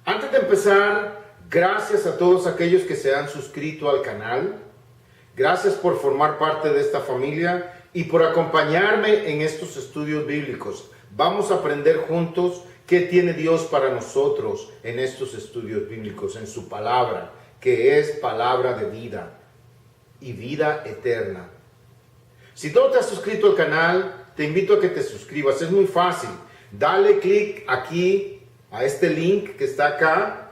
Antes de empezar, gracias a todos aquellos que se han suscrito al canal. Gracias por formar parte de esta familia y por acompañarme en estos estudios bíblicos. Vamos a aprender juntos qué tiene Dios para nosotros en estos estudios bíblicos, en su palabra, que es palabra de vida y vida eterna. Si tú no te has suscrito al canal, te invito a que te suscribas. Es muy fácil. Dale clic aquí a este link que está acá.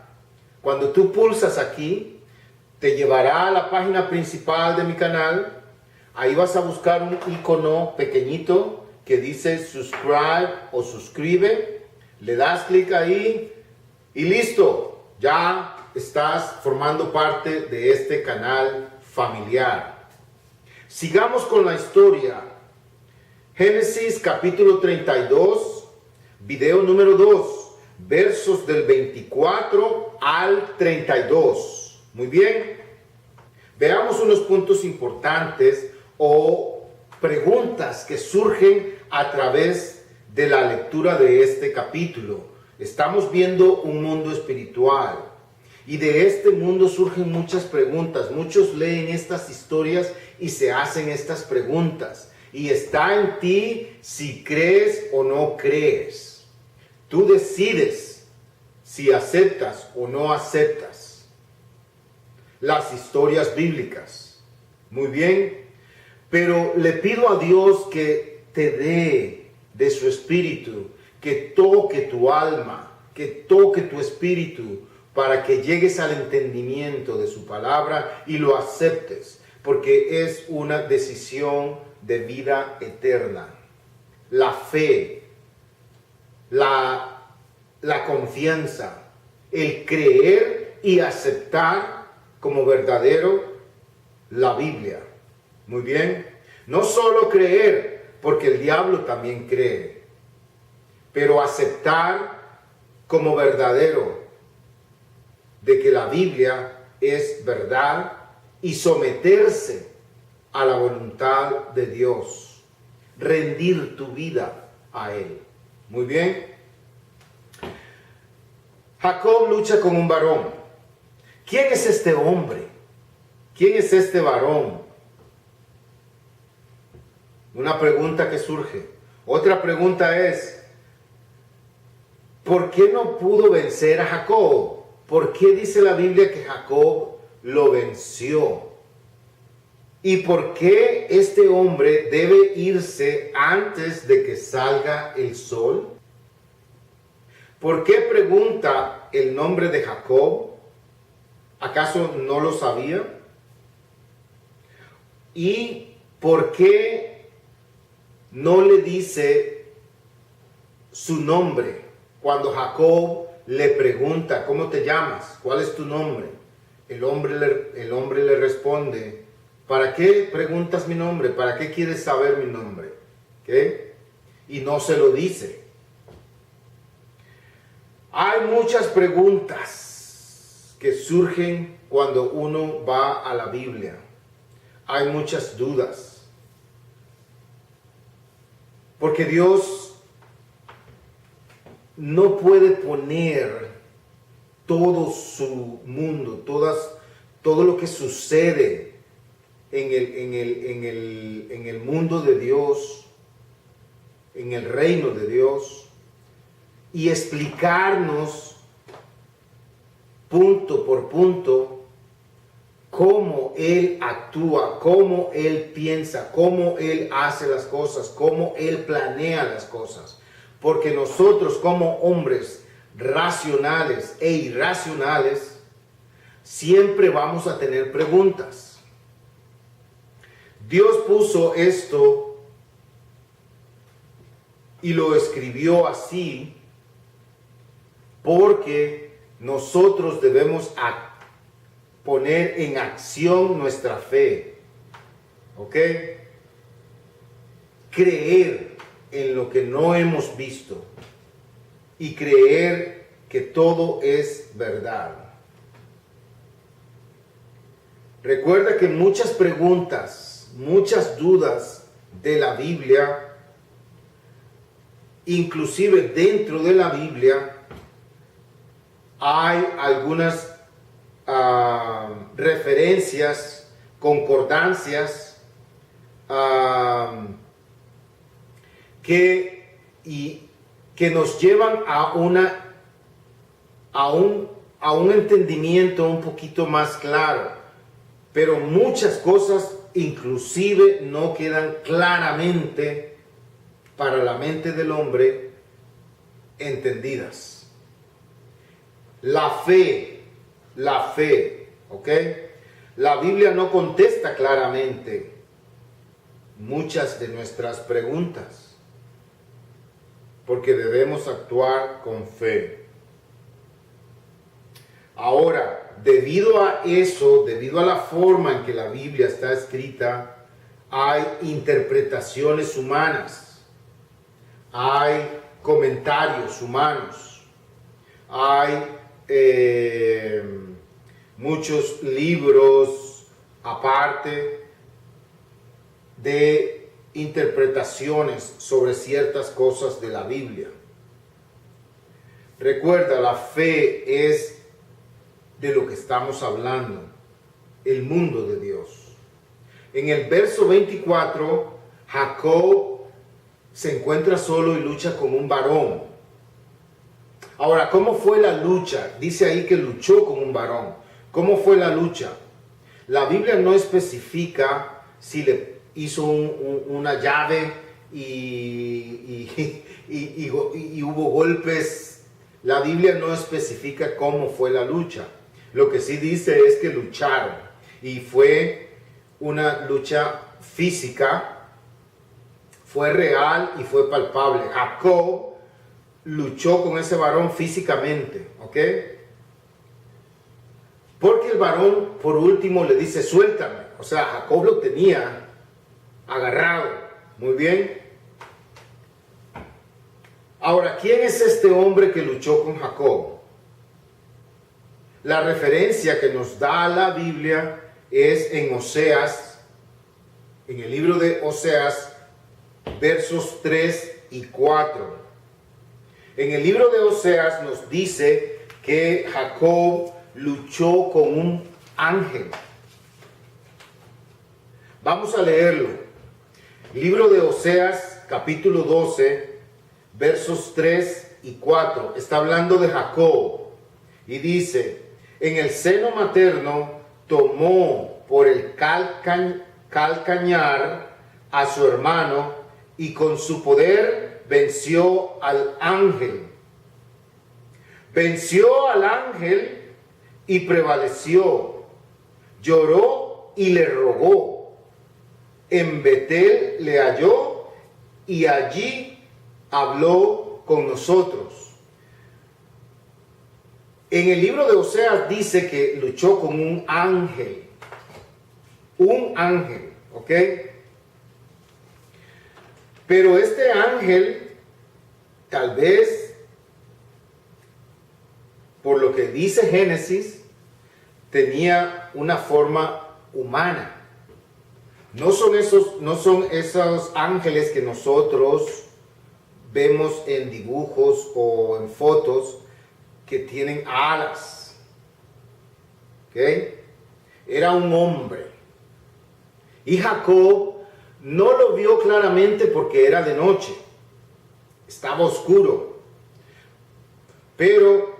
Cuando tú pulsas aquí, te llevará a la página principal de mi canal. Ahí vas a buscar un icono pequeñito que dice subscribe o suscribe. Le das clic ahí y listo. Ya estás formando parte de este canal familiar. Sigamos con la historia. Génesis capítulo 32, video número 2, versos del 24 al 32. Muy bien. Veamos unos puntos importantes o preguntas que surgen a través de la lectura de este capítulo. Estamos viendo un mundo espiritual y de este mundo surgen muchas preguntas. Muchos leen estas historias y se hacen estas preguntas. Y está en ti si crees o no crees. Tú decides si aceptas o no aceptas las historias bíblicas. Muy bien. Pero le pido a Dios que te dé de su espíritu, que toque tu alma, que toque tu espíritu, para que llegues al entendimiento de su palabra y lo aceptes, porque es una decisión de vida eterna. La fe, la confianza, el creer y aceptar como verdadero la Biblia. Muy bien. No solo creer, porque el diablo también cree, pero aceptar como verdadero de que la Biblia es verdad y someterse a la voluntad de Dios. Rendir tu vida a Él. Muy bien. Jacob lucha con un varón. ¿Quién es este hombre? ¿Quién es este varón? Una pregunta que surge. Otra pregunta es, ¿por qué no pudo vencer a Jacob? ¿Por qué dice la Biblia que Jacob lo venció? ¿Y por qué este hombre debe irse antes de que salga el sol? ¿Por qué pregunta el nombre de Jacob? ¿Acaso no lo sabía? ¿Y por qué no le dice su nombre cuando Jacob le pregunta, ¿cómo te llamas? ¿Cuál es tu nombre? El hombre le responde, ¿para qué preguntas mi nombre? ¿Para qué quieres saber mi nombre? ¿Qué? Y no se lo dice. Hay muchas preguntas que surgen cuando uno va a la Biblia. Hay muchas dudas. Porque Dios no puede poner todo su mundo, todo lo que sucede en el mundo de Dios, en el reino de Dios, y explicarnos punto por punto cómo Él actúa, cómo Él piensa, cómo Él hace las cosas, cómo Él planea las cosas. Porque nosotros como hombres racionales e irracionales, siempre vamos a tener preguntas. Dios puso esto y lo escribió así porque nosotros debemos poner en acción nuestra fe. ¿Ok? Creer en lo que no hemos visto y creer que todo es verdad. Recuerda que muchas preguntas, muchas dudas de la Biblia, inclusive dentro de la Biblia, hay algunas referencias, concordancias que nos llevan a un entendimiento un poquito más claro, pero muchas cosas inclusive no quedan claramente para la mente del hombre entendidas. La fe, ¿ok? La Biblia no contesta claramente muchas de nuestras preguntas, porque debemos actuar con fe. Ahora, debido a eso, debido a la forma en que la Biblia está escrita, hay interpretaciones humanas, hay comentarios humanos, hay muchos libros aparte de interpretaciones sobre ciertas cosas de la Biblia. Recuerda, la fe es de lo que estamos hablando, el mundo de Dios. En el verso 24, Jacob se encuentra solo y lucha con un varón. Ahora, ¿cómo fue la lucha? Dice ahí que luchó con un varón. ¿Cómo fue la lucha? La Biblia no especifica si le hizo una llave y hubo golpes. La Biblia no especifica cómo fue la lucha. Lo que sí dice es que lucharon. Y fue una lucha física, fue real y fue palpable. Jacob luchó con ese varón físicamente, ¿ok? Porque el varón, por último, le dice, suéltame. O sea, Jacob lo tenía agarrado. Muy bien. Ahora, ¿quién es este hombre que luchó con Jacob? La referencia que nos da la Biblia es en Oseas, en el libro de Oseas, versos 3 y 4. En el libro de Oseas nos dice que Jacob luchó con un ángel. Vamos a leerlo. Libro de Oseas, capítulo 12, versos 3 y 4. Está hablando de Jacob y dice, en el seno materno tomó por el calcañar a su hermano y con su poder venció al ángel. Venció al ángel y prevaleció. Lloró y le rogó. En Betel le halló y allí habló con nosotros. En el libro de Oseas dice que luchó con un ángel. Un ángel, ¿ok? Pero este ángel, tal vez, por lo que dice Génesis, tenía una forma humana. No son esos ángeles que nosotros vemos en dibujos o en fotos que tienen alas. ¿Ok? Era un hombre. Y Jacob no lo vio claramente porque era de noche. Estaba oscuro. Pero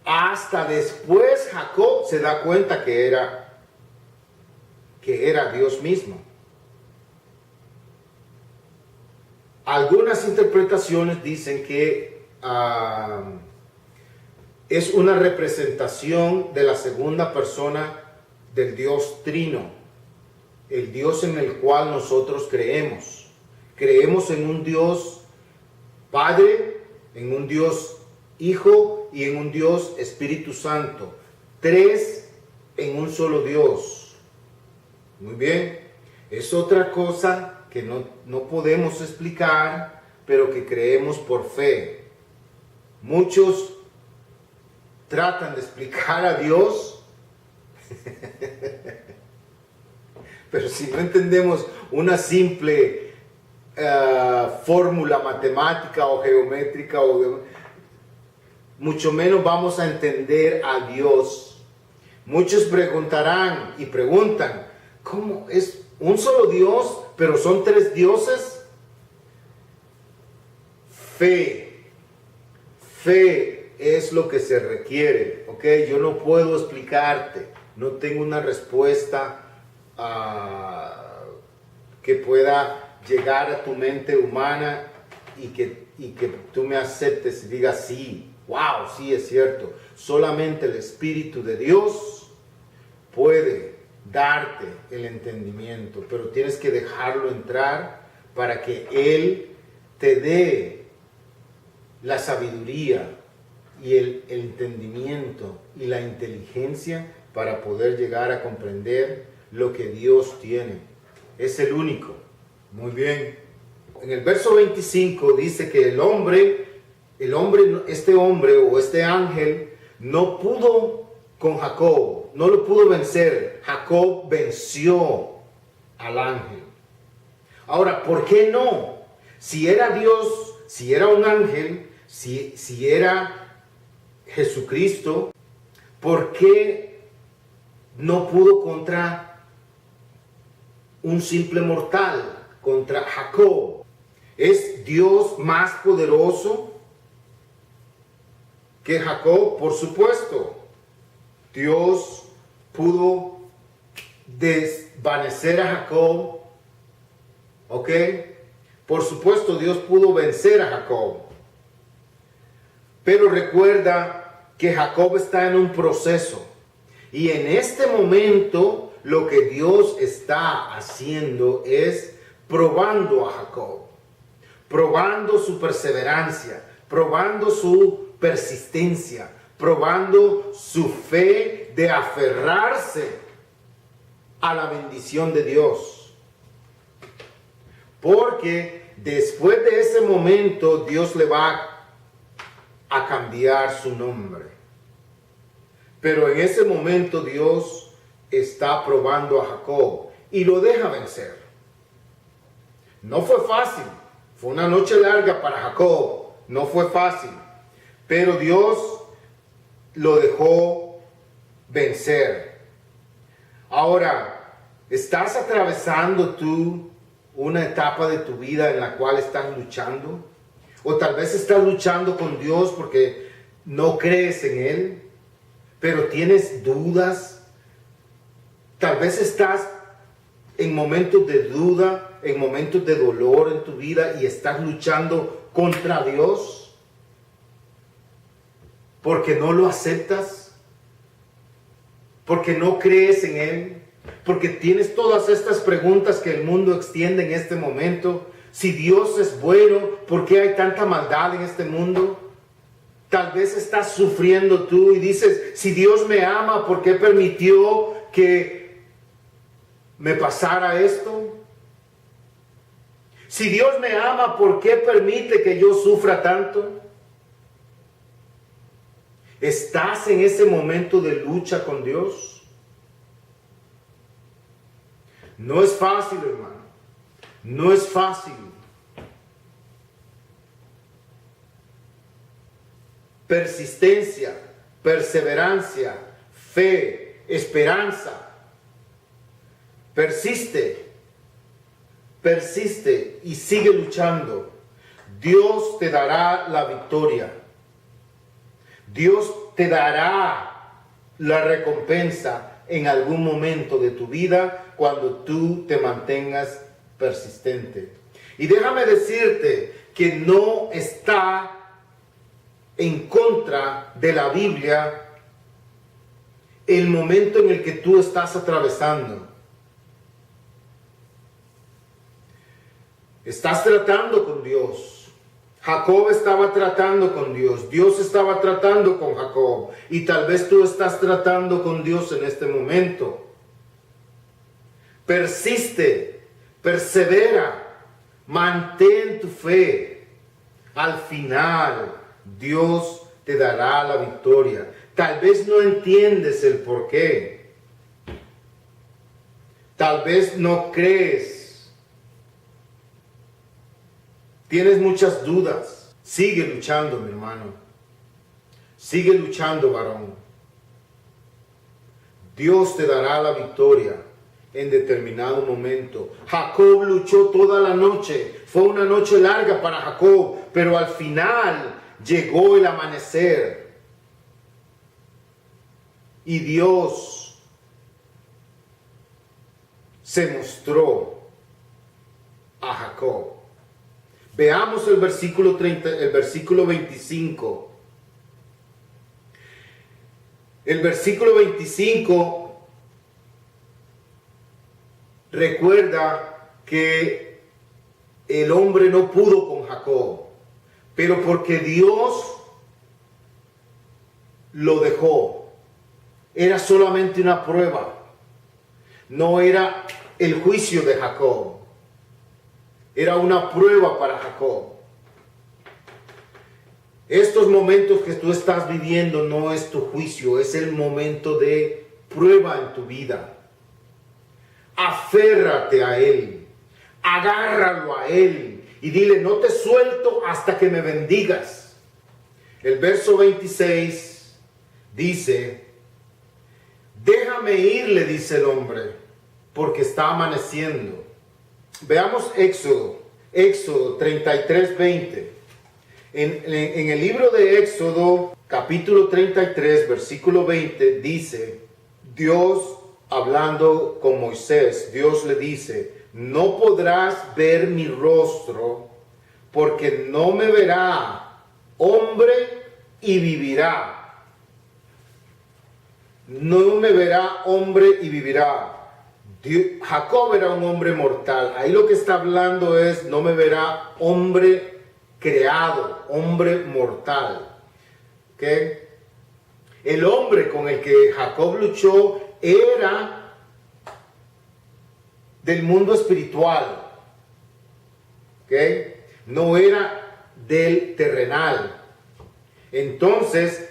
hasta después Jacob se da cuenta que era Dios mismo. Algunas interpretaciones dicen que es una representación de la segunda persona del Dios Trino, el Dios en el cual nosotros creemos. Creemos en un Dios Padre, en un Dios Hijo y en un Dios Espíritu Santo. Tres en un solo Dios. Muy bien. Es otra cosa que no podemos explicar, pero que creemos por fe. Muchos tratan de explicar a Dios, pero si no entendemos una simple fórmula matemática o geométrica, mucho menos vamos a entender a Dios. Muchos preguntarán y preguntan, ¿cómo es un solo Dios, pero son tres dioses? Fe es lo que se requiere, ¿ok? Yo no puedo explicarte, no tengo una respuesta que pueda llegar a tu mente humana y que tú me aceptes y digas, sí, wow, sí es cierto. Solamente el Espíritu de Dios puede darte el entendimiento, pero tienes que dejarlo entrar para que Él te dé la sabiduría y el entendimiento y la inteligencia para poder llegar a comprender lo que Dios tiene. Es el único. Muy bien. En el verso 25 dice que este ángel no pudo con Jacob, no lo pudo vencer. Jacob venció al ángel. Ahora, ¿por qué no? Si era Dios, si era un ángel, si era Jesucristo, ¿por qué no pudo contra un simple mortal, contra Jacob? ¿Es Dios más poderoso que Jacob? Por supuesto. Dios pudo desvanecer a Jacob. ¿Ok? Por supuesto, Dios pudo vencer a Jacob. Pero recuerda que Jacob está en un proceso. Y en este momento, lo que Dios está haciendo es probando a Jacob. Probando su perseverancia. Probando su persistencia. Probando su fe de aferrarse a la bendición de Dios. Porque después de ese momento Dios le va a cambiar su nombre. Pero en ese momento Dios está probando a Jacob y lo deja vencer. No fue fácil. Fue una noche larga para Jacob. No fue fácil. Pero Dios lo dejó vencer. Ahora, ¿estás atravesando tú una etapa de tu vida en la cual estás luchando? O tal vez estás luchando con Dios porque no crees en Él, pero tienes dudas. Tal vez estás en momentos de duda, en momentos de dolor en tu vida y estás luchando contra Dios porque no lo aceptas, porque no crees en Él, porque tienes todas estas preguntas que el mundo extiende en este momento. Si Dios es bueno, ¿por qué hay tanta maldad en este mundo? Tal vez estás sufriendo tú y dices, si Dios me ama, ¿por qué permitió que me pasara esto? Si Dios me ama, ¿por qué permite que yo sufra tanto? ¿Estás en ese momento de lucha con Dios? No es fácil, hermano. No es fácil. Persistencia, perseverancia, fe, esperanza. Persiste y sigue luchando. Dios te dará la victoria. Dios te dará la recompensa en algún momento de tu vida cuando tú te mantengas persistente. Y déjame decirte que no está en contra de la Biblia el momento en el que tú estás atravesando. Estás tratando con Dios. Jacob estaba tratando con Dios. Dios estaba tratando con Jacob. Y tal vez tú estás tratando con Dios en este momento. Persiste, persevera, mantén tu fe. Al final, Dios te dará la victoria. Tal vez no entiendes el por qué. Tal vez no crees. Tienes muchas dudas. Sigue luchando, mi hermano. Sigue luchando, varón. Dios te dará la victoria en determinado momento. Jacob luchó toda la noche. Fue una noche larga para Jacob, pero al final llegó el amanecer. Y Dios se mostró a Jacob. Veamos el versículo 25. El versículo 25 recuerda que el hombre no pudo con Jacob, pero porque Dios lo dejó. Era solamente una prueba. No era el juicio de Jacob. Era una prueba para Jacob. Estos momentos que tú estás viviendo no es tu juicio, es el momento de prueba en tu vida. Aférrate a Él, agárralo a Él y dile, no te suelto hasta que me bendigas. El verso 26 dice, déjame ir, le dice el hombre, porque está amaneciendo. Veamos Éxodo 33:20. En el libro de Éxodo, capítulo 33, versículo 20, dice, Dios hablando con Moisés, Dios le dice, no podrás ver mi rostro, porque no me verá hombre y vivirá. No me verá hombre y vivirá. Jacob era un hombre mortal. Ahí lo que está hablando es, no me verá hombre creado, hombre mortal. ¿Okay? El hombre con el que Jacob luchó era del mundo espiritual. ¿Okay? No era del terrenal. Entonces,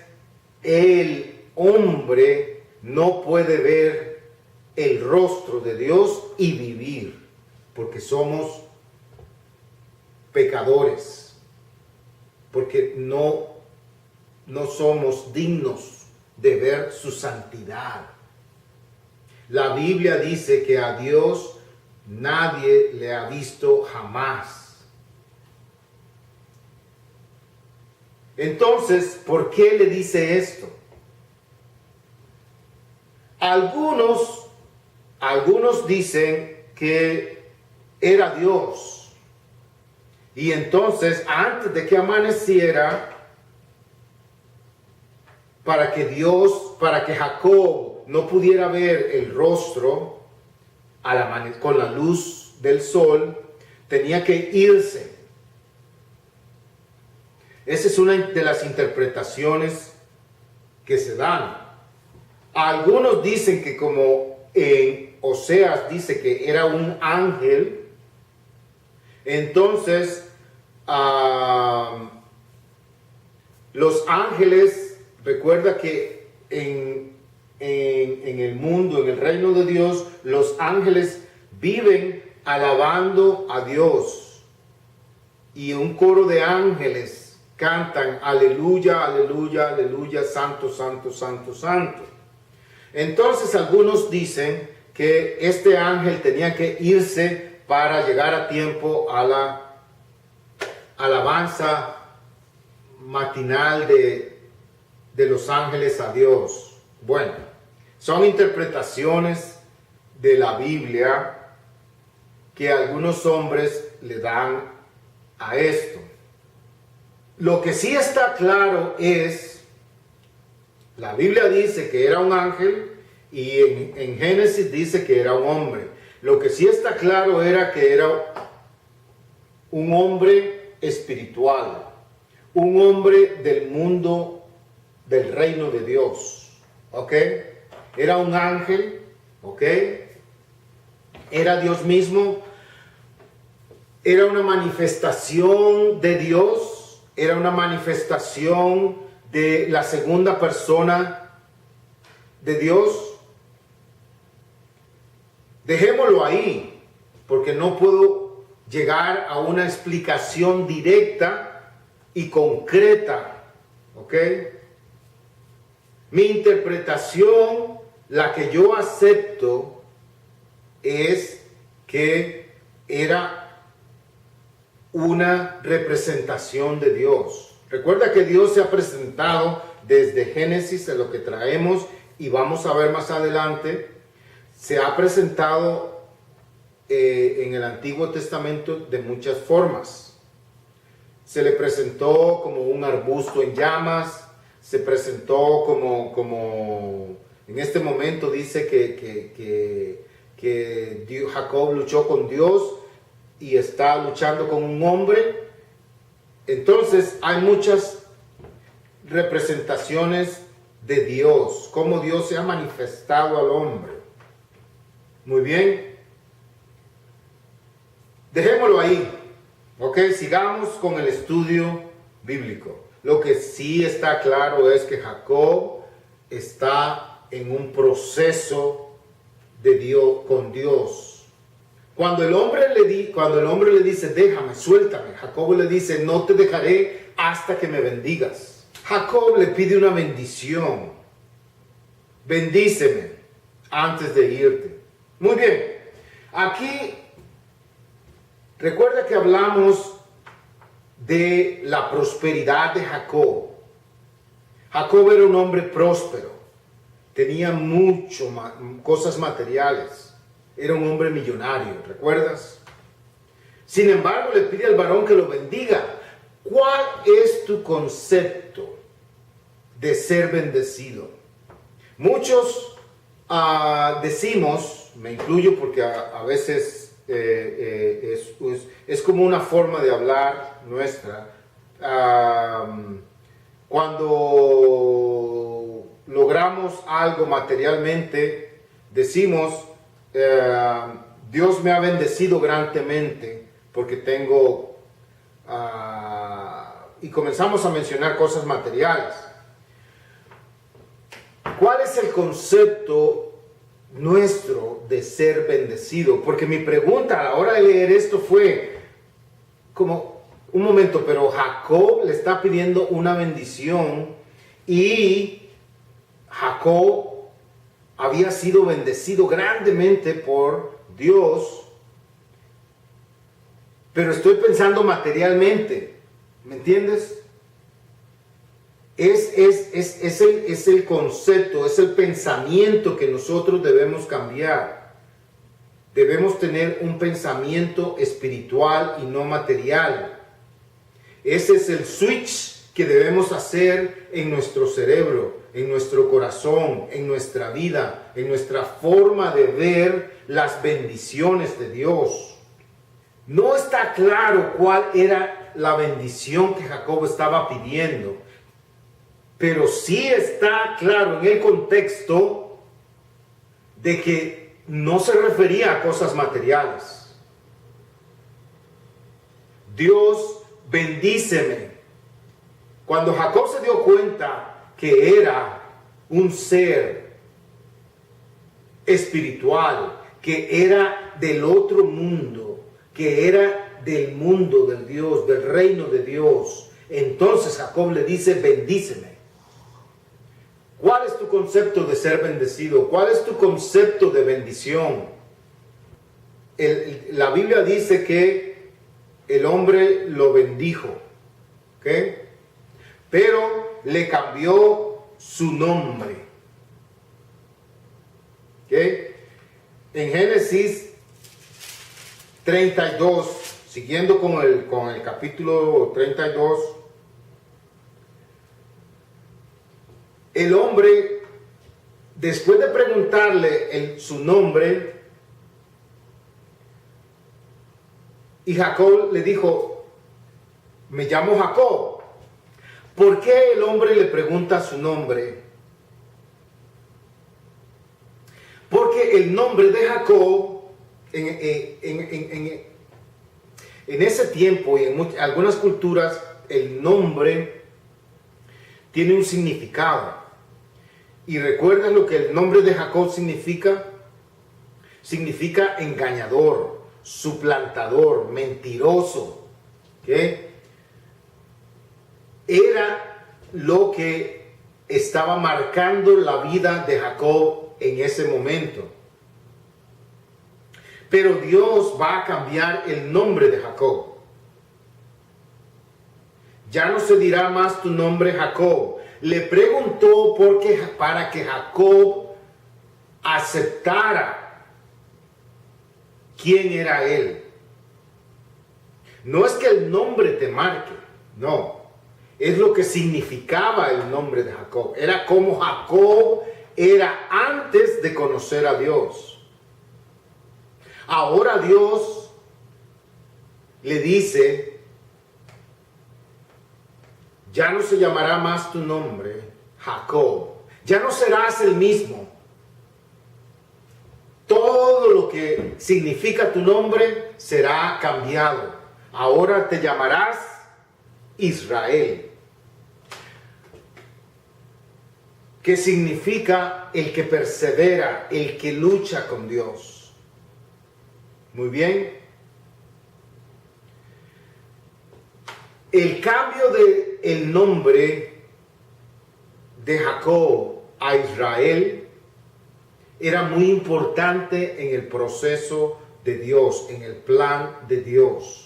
el hombre no puede ver el rostro de Dios y vivir, porque somos pecadores. Porque no somos dignos de ver su santidad. La Biblia dice que a Dios nadie le ha visto jamás. Entonces, ¿por qué le dice esto? Algunos dicen que era Dios. Y entonces, antes de que amaneciera, para que Jacob no pudiera ver el rostro con la luz del sol, tenía que irse. Esa es una de las interpretaciones que se dan. Algunos dicen que como en Oseas dice que era un ángel, entonces los ángeles, recuerda que en el mundo, en el reino de Dios, los ángeles viven alabando a Dios. Y un coro de ángeles cantan, aleluya, aleluya, aleluya, santo, santo, santo, santo. Entonces algunos dicen que este ángel tenía que irse para llegar a tiempo a la alabanza matinal de los ángeles a Dios. Bueno, son interpretaciones de la Biblia que algunos hombres le dan a esto. Lo que sí está claro es, la Biblia dice que era un ángel y en Génesis dice que era un hombre. Lo que sí está claro era que era un hombre espiritual, un hombre del mundo del reino de Dios. ¿Ok? Era un ángel. ¿Ok? Era Dios mismo. Era una manifestación de Dios. Era una manifestación de la segunda persona de Dios. Dejémoslo ahí, porque no puedo llegar a una explicación directa y concreta. ¿Ok? Mi interpretación, la que yo acepto, es que era una representación de Dios. Recuerda que Dios se ha presentado desde Génesis, en lo que traemos y vamos a ver más adelante, se ha presentado en el Antiguo Testamento de muchas formas. Se le presentó como un arbusto en llamas, se presentó como en este momento dice que Jacob luchó con Dios y está luchando con un hombre. Entonces hay muchas representaciones de Dios, cómo Dios se ha manifestado al hombre. Muy bien. Dejémoslo ahí. Ok, sigamos con el estudio bíblico. Lo que sí está claro es que Jacob está en un proceso de Dios, con Dios. Cuando el hombre le dice, déjame, suéltame, Jacob le dice, no te dejaré hasta que me bendigas. Jacob le pide una bendición. Bendíceme antes de irte. Muy bien. Aquí, recuerda que hablamos de la prosperidad de Jacob. Jacob era un hombre próspero. Tenía cosas materiales. Era un hombre millonario, ¿recuerdas? Sin embargo, le pide al varón que lo bendiga. ¿Cuál es tu concepto de ser bendecido? Muchos decimos, me incluyo porque a veces es como una forma de hablar nuestra, cuando logramos algo materialmente, decimos, Dios me ha bendecido grandemente porque tengo, y comenzamos a mencionar cosas materiales. ¿Cuál es el concepto nuestro de ser bendecido? Porque mi pregunta a la hora de leer esto fue como, un momento, pero Jacob le está pidiendo una bendición y Jacob había sido bendecido grandemente por Dios, pero estoy pensando materialmente, ¿me entiendes? Es el concepto, es el pensamiento que nosotros debemos cambiar. Debemos tener un pensamiento espiritual y no material. Ese es el switch que debemos hacer en nuestro cerebro, en nuestro corazón, en nuestra vida, en nuestra forma de ver las bendiciones de Dios. No está claro cuál era la bendición que Jacob estaba pidiendo, pero sí está claro en el contexto de que no se refería a cosas materiales. Dios, bendíceme. Cuando Jacob se dio cuenta que era un ser espiritual, que era del otro mundo, que era del mundo del Dios, del reino de Dios, entonces Jacob le dice, bendíceme. ¿Cuál es tu concepto de ser bendecido? ¿Cuál es tu concepto de bendición? La Biblia dice que el hombre lo bendijo, ¿ok? Pero le cambió su nombre, ¿ok? En Génesis 32, siguiendo con el capítulo 32, el hombre, después de preguntarle su nombre, y Jacob le dijo, me llamo Jacob. ¿Por qué el hombre le pregunta su nombre? Porque el nombre de Jacob, en ese tiempo y en algunas culturas, el nombre tiene un significado. Y recuerden lo que el nombre de Jacob significa. Significa engañador, suplantador, mentiroso. ¿Okay? Era lo que estaba marcando la vida de Jacob en ese momento. Pero Dios va a cambiar el nombre de Jacob. Ya no se dirá más tu nombre Jacob. Le preguntó para que Jacob aceptara quién era él. No es que el nombre te marque, no. Es lo que significaba el nombre de Jacob. Era como Jacob era antes de conocer a Dios. Ahora Dios le dice, ya no se llamará más tu nombre Jacob. Ya no serás el mismo. Todo lo que significa tu nombre será cambiado. Ahora te llamarás Israel, que significa el que persevera, el que lucha con Dios. Muy bien. El cambio del nombre de Jacob a Israel era muy importante en el proceso de Dios, en el plan de Dios.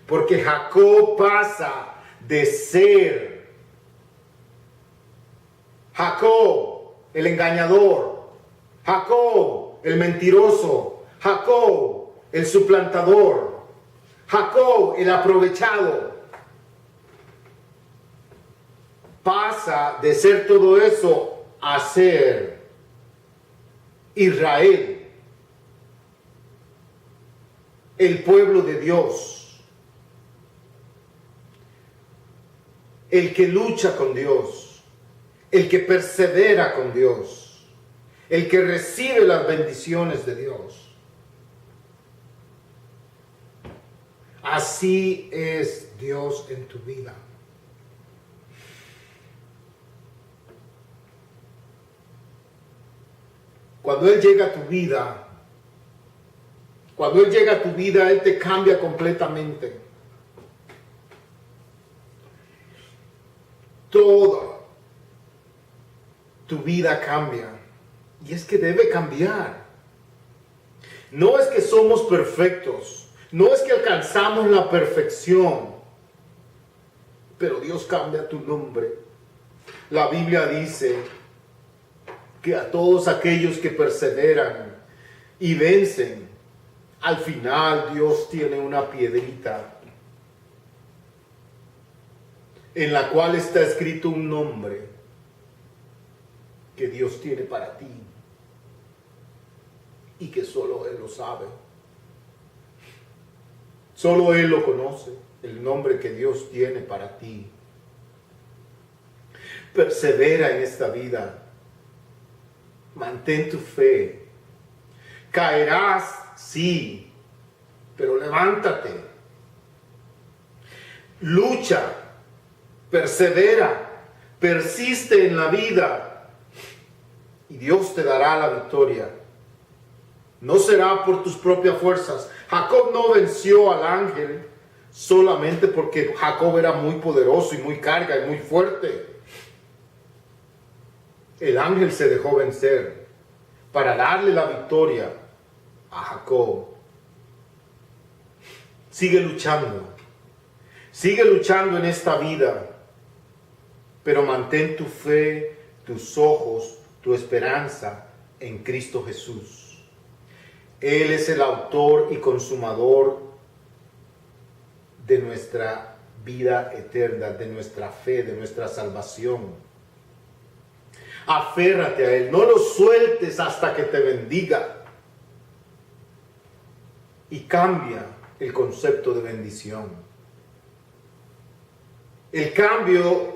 Porque Jacob pasa de ser Jacob, el engañador, Jacob, el mentiroso, Jacob, el suplantador, Jacob, el aprovechado. Pasa de ser todo eso a ser Israel, el pueblo de Dios. El que lucha con Dios, el que persevera con Dios, el que recibe las bendiciones de Dios. Así es Dios en tu vida. Cuando Él llega a tu vida, Él te cambia completamente. Toda tu vida cambia. Y es que debe cambiar. No es que somos perfectos. No es que alcanzamos la perfección. Pero Dios cambia tu nombre. La Biblia dice que a todos aquellos que perseveran y vencen, al final Dios tiene una piedrita en la cual está escrito un nombre que Dios tiene para ti y que solo Él lo sabe. Solo Él lo conoce, el nombre que Dios tiene para ti. Persevera en esta vida. Mantén tu fe. Caerás, sí, pero levántate. Lucha. Persevera, persiste en la vida y Dios te dará la victoria. No será por tus propias fuerzas. Jacob no venció al ángel solamente porque Jacob era muy poderoso y muy carga y muy fuerte. El ángel se dejó vencer para darle la victoria a Jacob. Sigue luchando. Sigue luchando en esta vida. Pero mantén tu fe, tus ojos, tu esperanza en Cristo Jesús. Él es el autor y consumador de nuestra vida eterna, de nuestra fe, de nuestra salvación. Aférrate a Él, no lo sueltes hasta que te bendiga. Y cambia el concepto de bendición. El cambio.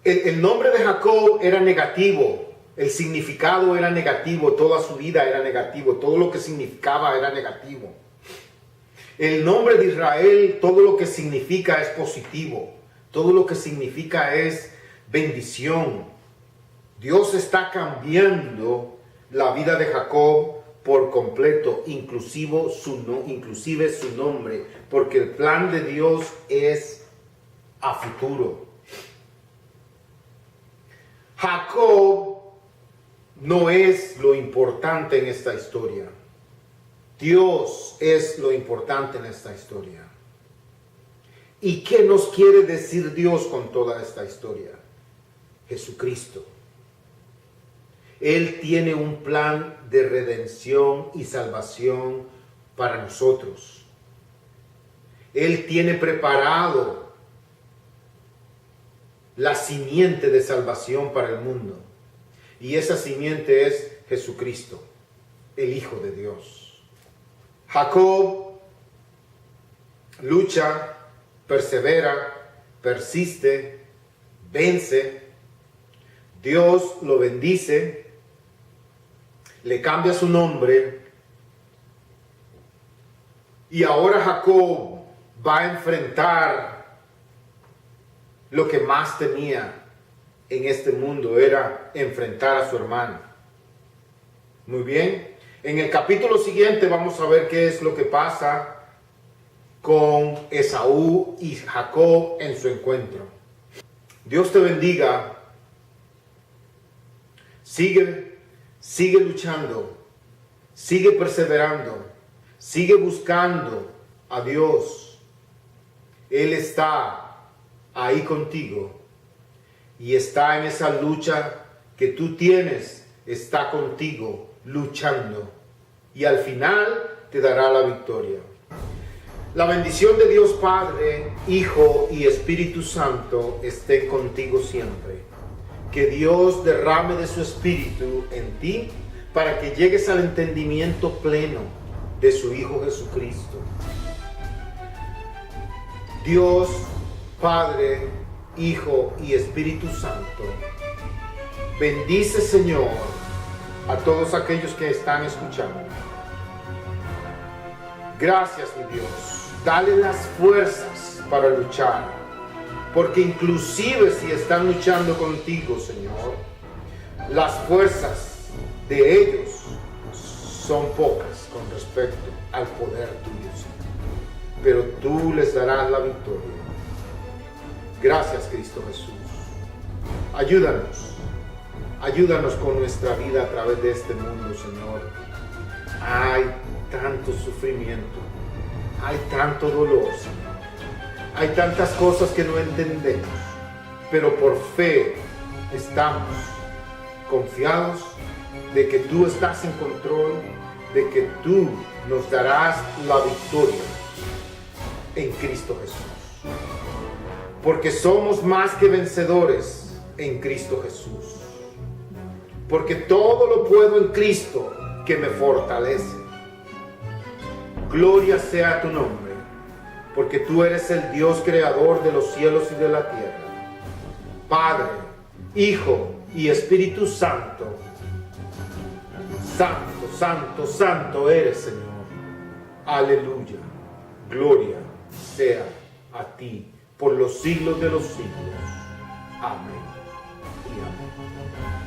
El nombre de Jacob era negativo, el significado era negativo, toda su vida era negativo, todo lo que significaba era negativo. El nombre de Israel, todo lo que significa es positivo, todo lo que significa es bendición. Dios está cambiando la vida de Jacob por completo, inclusive su nombre, porque el plan de Dios es a futuro. Jacob no es lo importante en esta historia. Dios es lo importante en esta historia. ¿Y qué nos quiere decir Dios con toda esta historia? Jesucristo. Él tiene un plan de redención y salvación para nosotros. Él tiene preparado la simiente de salvación para el mundo. Y esa simiente es Jesucristo, el Hijo de Dios. Jacob lucha, persevera, persiste, vence. Dios lo bendice, le cambia su nombre. Y ahora Jacob va a enfrentar lo que más temía en este mundo, era enfrentar a su hermano. Muy bien, en el capítulo siguiente vamos a ver qué es lo que pasa con Esaú y Jacob en su encuentro. Dios te bendiga. Sigue luchando, sigue perseverando, sigue buscando a Dios. Él está ahí contigo y está en esa lucha que tú tienes, está contigo luchando y al final te dará la victoria. La bendición de Dios Padre, Hijo y Espíritu Santo esté contigo siempre. Que Dios derrame de su Espíritu en ti para que llegues al entendimiento pleno de su Hijo Jesucristo. Dios, Padre, Hijo y Espíritu Santo, bendice, Señor, a todos aquellos que están escuchando. Gracias, mi Dios. Dale las fuerzas para luchar. Porque inclusive si están luchando contigo, Señor, las fuerzas de ellos son pocas con respecto al poder tuyo, Señor. Pero tú les darás la victoria. Gracias, Cristo Jesús. Ayúdanos con nuestra vida a través de este mundo, Señor. Hay tanto sufrimiento, hay tanto dolor, Señor. Hay tantas cosas que no entendemos, pero por fe estamos confiados de que tú estás en control, de que tú nos darás la victoria en Cristo Jesús. Porque somos más que vencedores en Cristo Jesús. Porque todo lo puedo en Cristo que me fortalece. Gloria sea tu nombre. Porque tú eres el Dios creador de los cielos y de la tierra. Padre, Hijo y Espíritu Santo. Santo, santo, santo eres, Señor. Aleluya. Gloria sea a ti por los siglos de los siglos. Amén y amén.